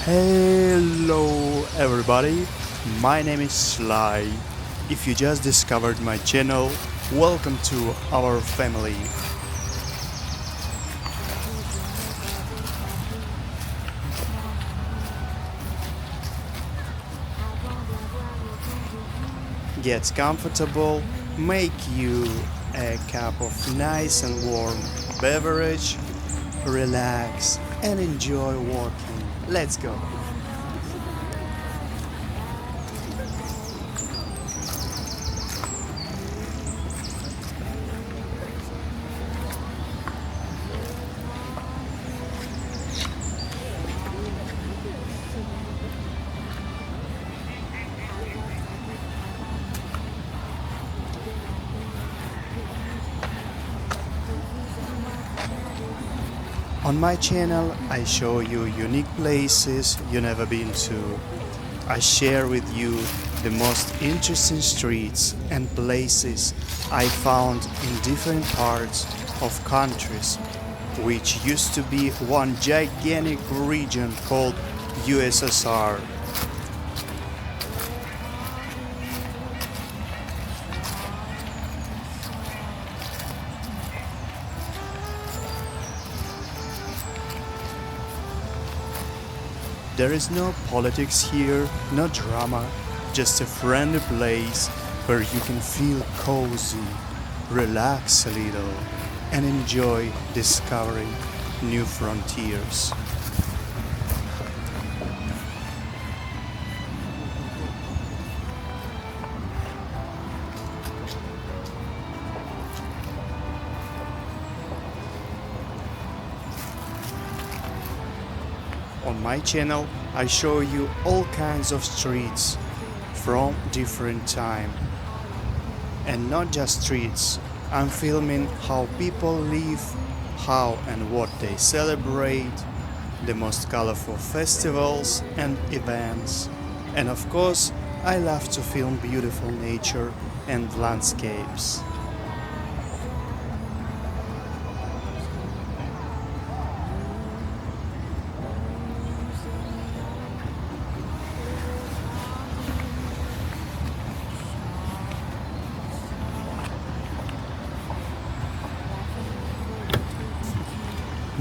Hello everybody, my name is Sly. If you just discovered my channel, welcome to our family. Get comfortable, make you a cup of nice and warm beverage, relax and enjoy walking. Let's go. On my channel, I show you unique places you never been to. I share with you the most interesting streets and places I found in different parts of countries, which used to be one gigantic region called USSR. There is no politics here, no drama, just a friendly place where you can feel cozy, relax a little, and enjoy discovering new frontiers. On my channel, I show you all kinds of streets from different time. And not just streets, I'm filming how people live, how and what they celebrate, the most colorful festivals and events. And of course, I love to film beautiful nature and landscapes.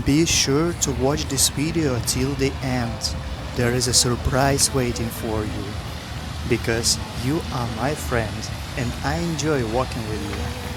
Be sure to watch this video till the end. There is a surprise waiting for you. Because you are my friend and I enjoy walking with you.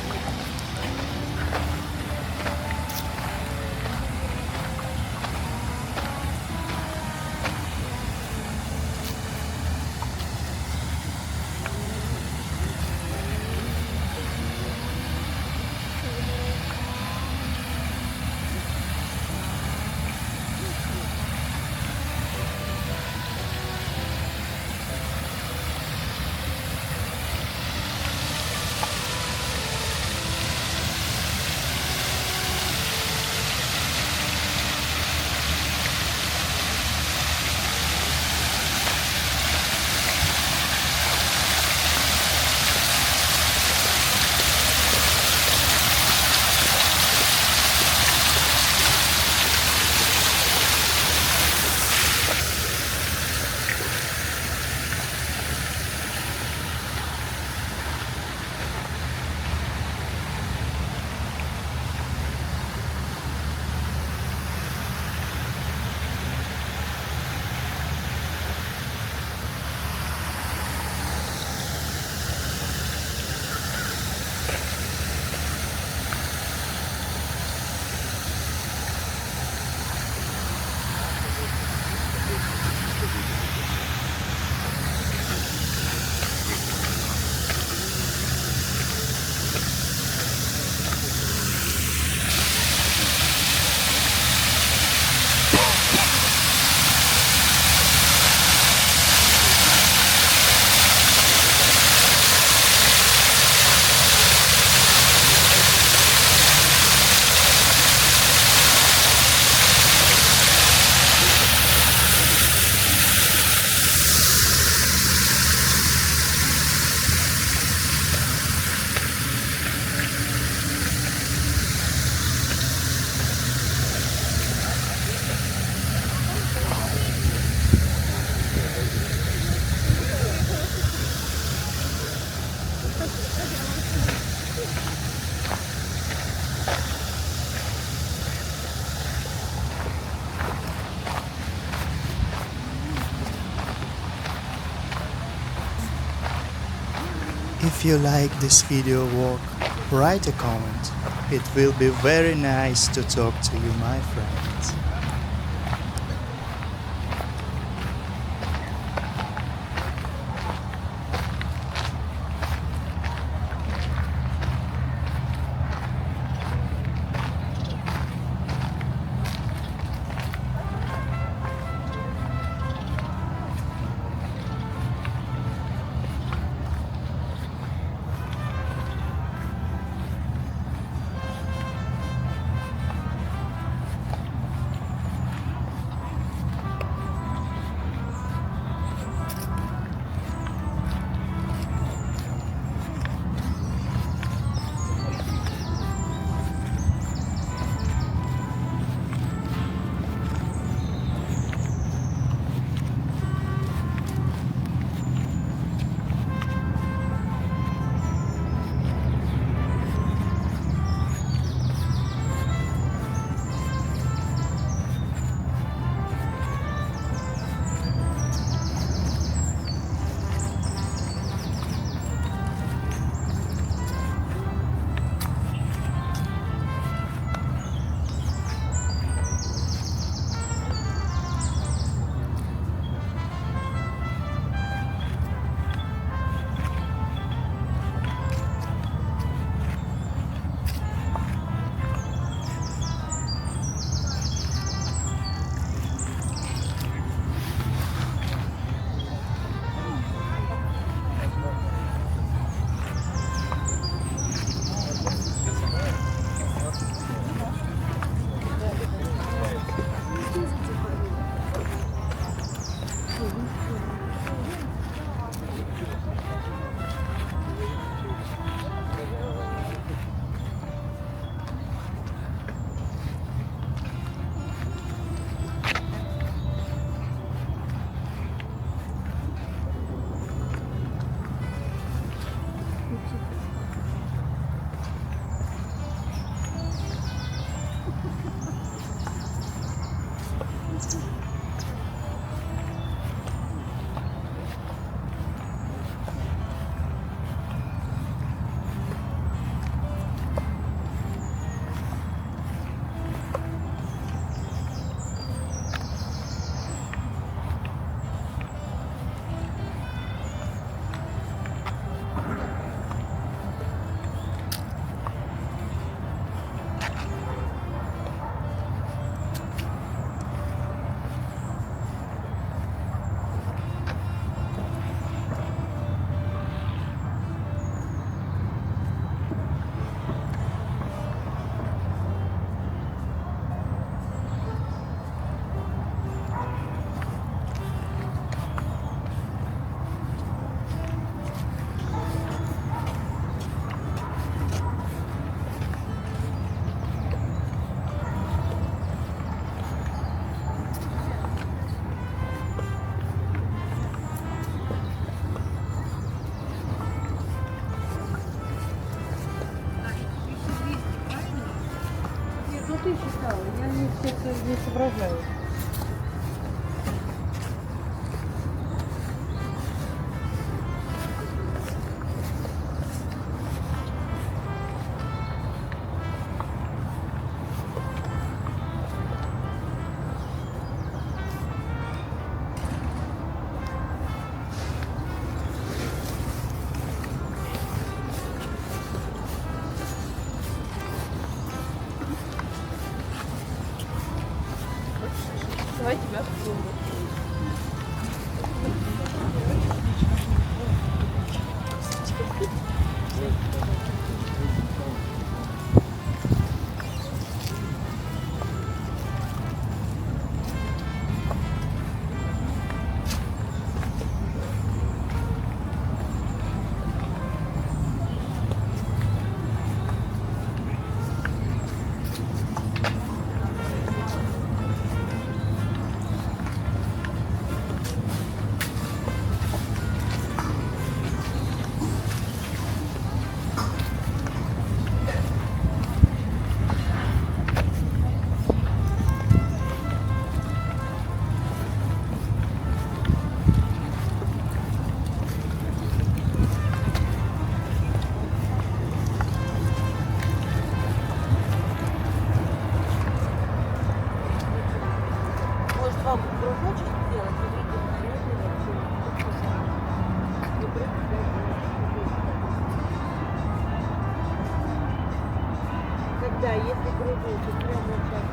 If you like this video walk, write a comment. It will be very nice to talk to you, my friends. Ты считала, я не все не соображаю. Давай тебя в сумку. вам кружочек сделать, и видите, наверное, вообще не когда, если кружочек прямо сейчас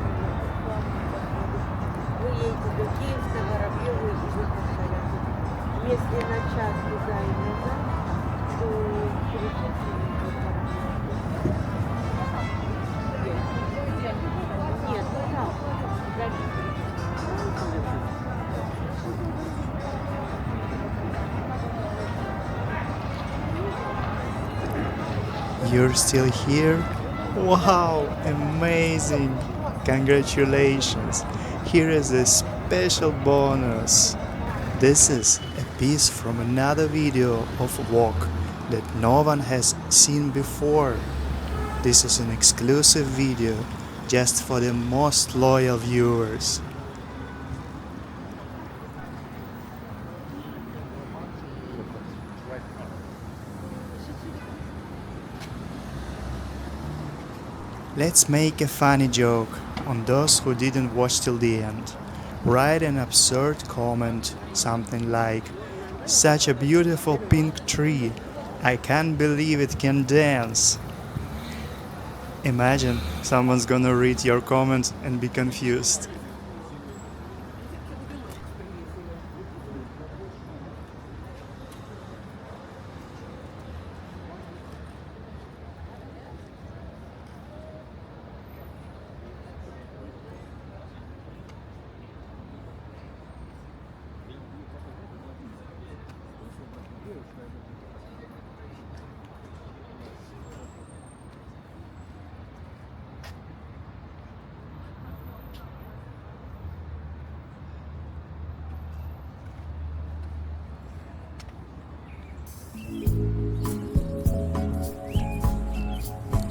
вы едете до Киевска, Воробьева и вы повторяете. Если на час туда и назад, то через 6 минут. Нет, ну да, You're still here? Wow, amazing! Congratulations! Here is a special bonus. This is a piece from another video of a walk that no one has seen before. This is an exclusive video just for the most loyal viewers. Let's make a funny joke on those who didn't watch till the end. Write an absurd comment, something like, "Such a beautiful pink tree, I can't believe it can dance." Imagine someone's gonna read your comment and be confused.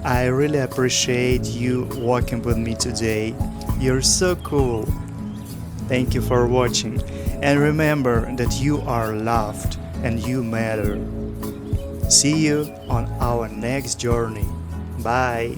I really appreciate you walking with me today. You're so cool. Thank you for watching, and remember that you are loved and you matter. See you on our next journey. Bye.